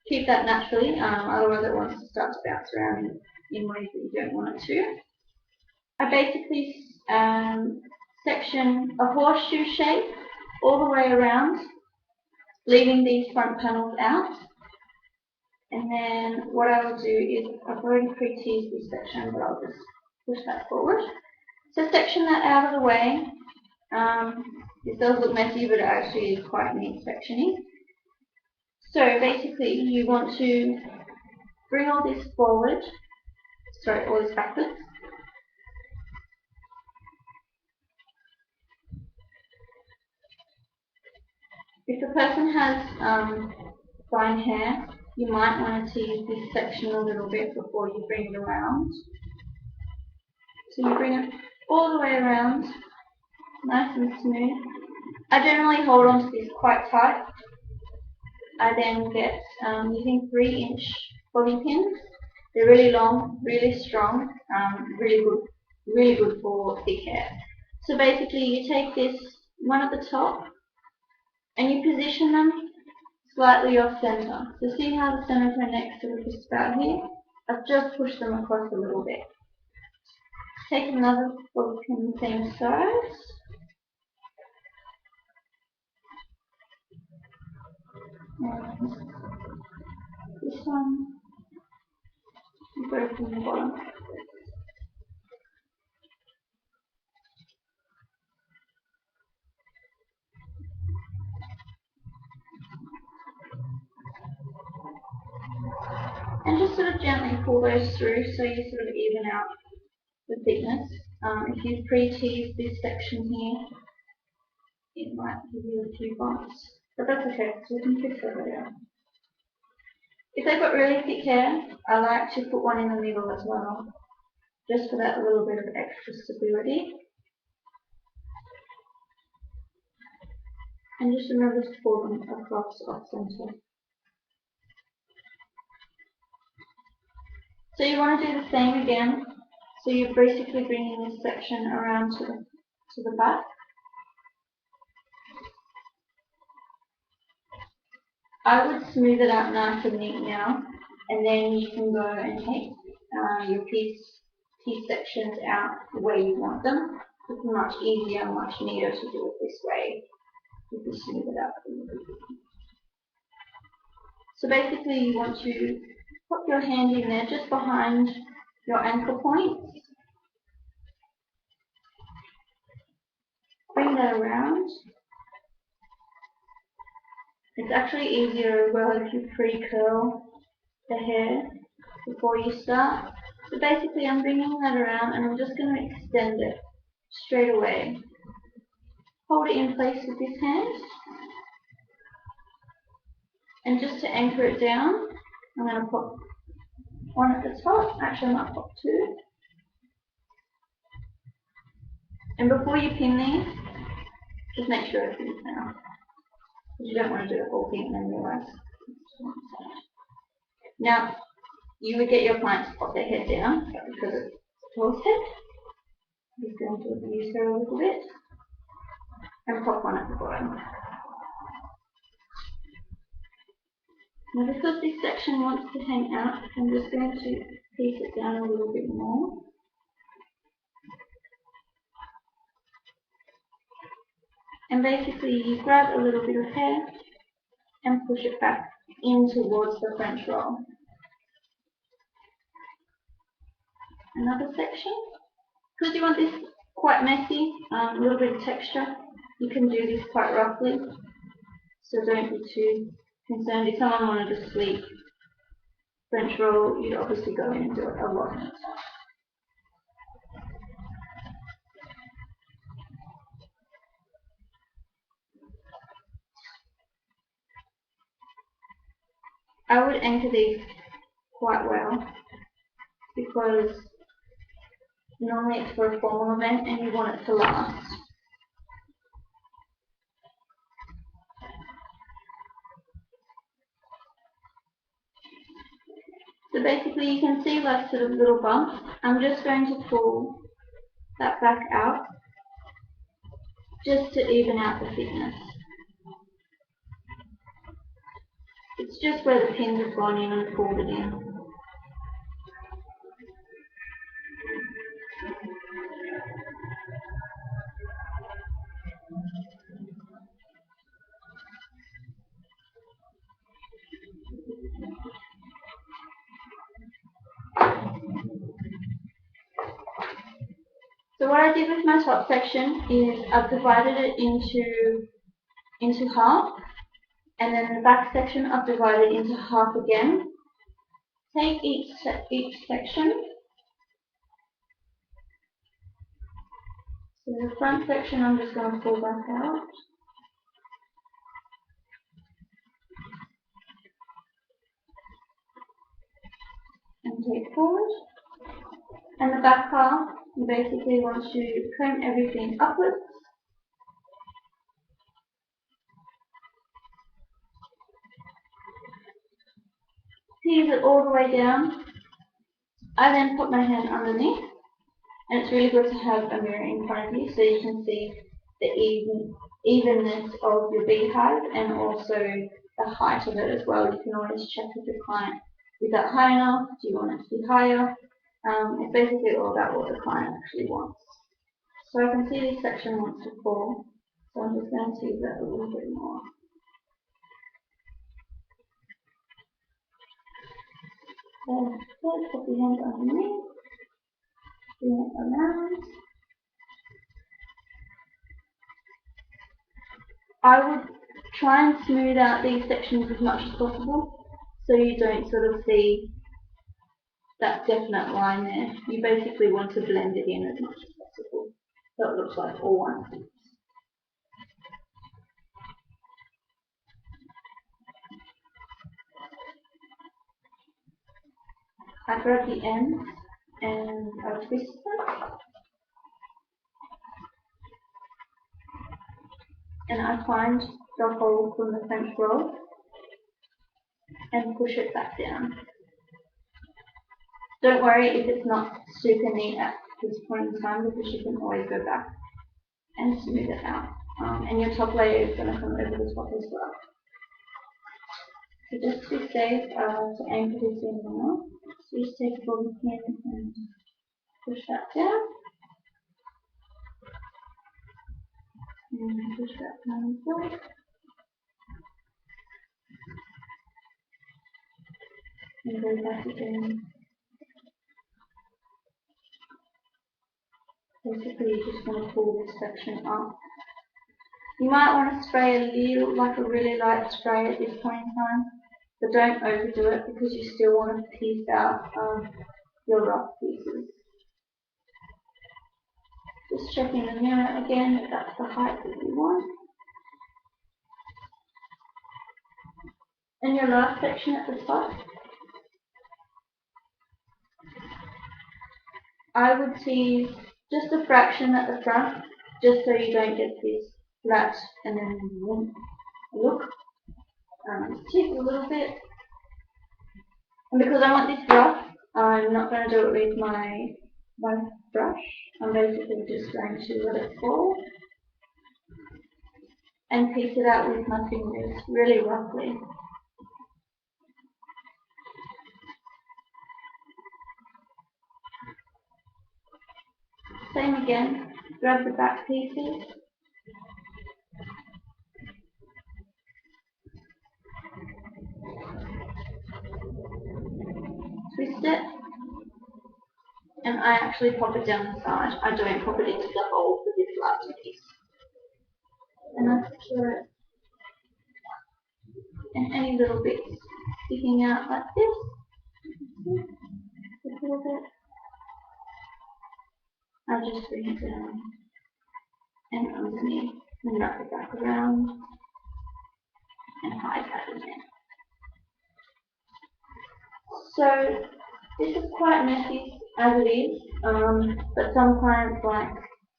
keep that naturally, otherwise it wants to start to bounce around in ways that you don't want it to. I basically section a horseshoe shape all the way around, leaving these front panels out. And then what I will do is, I've already pre-teased this section, but I'll just push that forward. So section that out of the way. It does look messy, but it actually is quite neat sectioning. So basically you want to bring all this forward, sorry, all this backwards. If a person has fine hair, you might want to tease this section a little bit before you bring it around. So you bring it all the way around, nice and smooth. I generally hold on to this quite tight. I then get using 3-inch bobby pins. They're really long, really strong, really good for thick hair. So basically you take this one at the top and you position them slightly off center. So see how the center of her neck sort of just about here? I've just pushed them across a little bit. Take another bobby pin the same size. And this one, you go from the bottom. And just sort of gently pull those through so you sort of even out the thickness. If you pre-tease this section here, it might give you a few bumps, but that's okay, so we can fix it later. If they've got really thick hair, I like to put one in the middle as well, just for that little bit of extra stability. And just remember to pull them across off center. So you want to do the same again. So you're basically bringing this section around to the back. I would smooth it out nice and neat now, and then you can go and take your piece sections out the way you want them. It's much easier, much neater to do it this way if you smooth it out a little bit. So basically you want to put your hand in there just behind your ankle point. Bring that around. It's actually easier as well if you pre-curl the hair before you start. So basically I'm bringing that around and I'm just going to extend it straight away. Hold it in place with this hand. And just to anchor it down, I'm going to pop one at the top. Actually, I might pop two. And before you pin these, just make sure everything's down. Because you don't want to do the whole thing and then realize. Now, you would get your client to pop their head down, but because it's a towards head, I'm just going to abuse her a little bit and pop one at the bottom. Now, because this section wants to hang out, I'm just going to piece it down a little bit more. And basically, you grab a little bit of hair and push it back in towards the French roll. Another section. Because you want this quite messy, a little bit of texture, you can do this quite roughly. So don't be too concerned. If someone wanted a sleek French roll, you'd obviously go in and do it a lot neater. I would anchor these quite well because normally it's for a formal event and you want it to last. So basically you can see like sort of little bumps. I'm just going to pull that back out just to even out the thickness. It's just where the pins have gone in and pulled it in. So what I did with my top section is I've divided it into half, and then the back section I've divided into half again. Take each section. So the front section I'm just going to pull back out. And take forward. And the back part, you basically want to comb everything upwards. Tease it all the way down. I then put my hand underneath, and it's really good to have a mirror in front of you so you can see the evenness of your beehive and also the height of it as well. You can always check with your client, is that high enough? Do you want it to be higher? It's basically all about what the client actually wants. So I can see this section wants to fall, so I'm just going to tease it a little bit more. So let's put the hand underneath, bring it around. I would try and smooth out these sections as much as possible so you don't sort of see that definite line there. You basically want to blend it in as much as possible so it looks like all one piece. I grab the ends and I twist them, and I find the hole from the French roll and push it back down. Don't worry if it's not super neat at this point in time, because you can always go back and smooth it out. And your top layer is going to come over the top as well. So just to be safe, to aim for this in now, so just take a bobby pin and push that down. And push that down as well. And go back again. Basically, you just want to pull this section up. You might want to spray a little, like a really light spray at this point in time, but don't overdo it because you still want to piece out your rough pieces. Just checking the mirror again if that's the height that you want. And your last section at the top, I would tease just a fraction at the front, just so you don't get this flat and then look. Tip a little bit. And because I want this rough, I'm not going to do it with my brush. I'm basically just going to let it fall and piece it out with my fingers really roughly. Same again, grab the back pieces, twist it, and I actually pop it down the side. I don't pop it into the hole for this last piece. And I secure it. And any little bits sticking out like this, a little bit, I just bring it down and underneath and wrap it back around and hide that in there. So this is quite messy as it is, but some clients like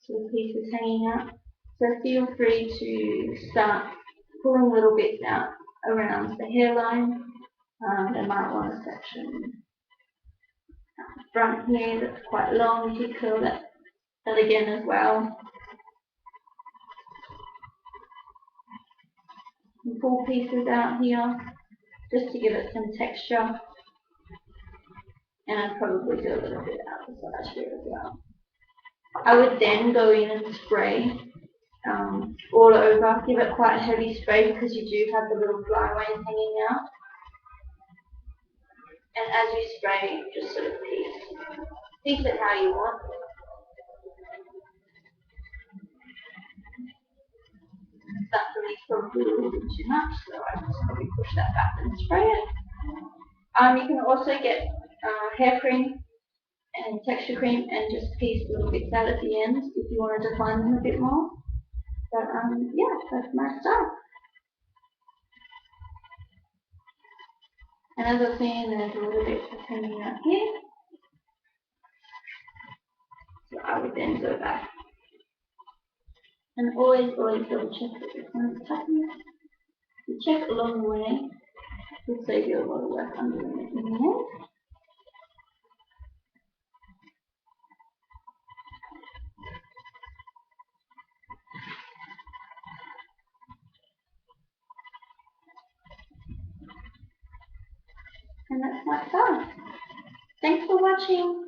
sort of pieces hanging out. So feel free to start pulling little bits out around the hairline. They might want a section at the front here that's quite long. You could curl that again as well. And pull pieces out here. just to give it some texture. And I'd probably do a little bit out the side here as well. I would then go in and spray all over, give it quite a heavy spray because you do have the little flyaways hanging out. And as you spray, just sort of piece it how you want. That for me is probably a little bit too much, so I just probably push that back and spray it. You can also get hair cream and texture cream and just piece little bits out at the end if you want to define them a bit more. But yeah, that's my style. And as I was saying, there's a little bit hanging out here. So I would then go back. And always double check that this one's tucking. You check along the way, it'll save you a lot of work underneath in the end. And that's my style. Thanks for watching.